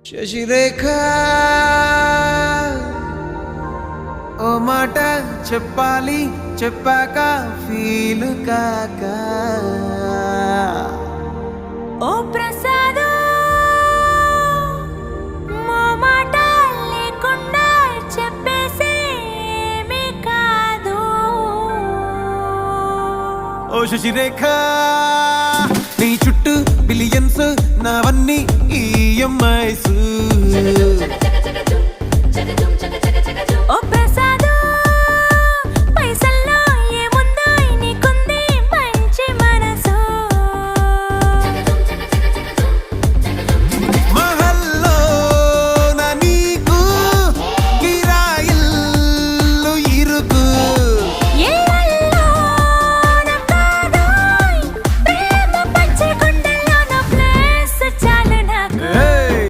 శశిరేఖ ఓ మాట చెప్పాలి చెప్పాక ఫీలు కాక ఓ ప్రసాద్ మా మాట లేకుండా చెప్పేసేమీ కాదు. ఓ శశిరేఖ నీ చుట్టూ బిలియన్స్ నావన్నీ ఈఎంఐస్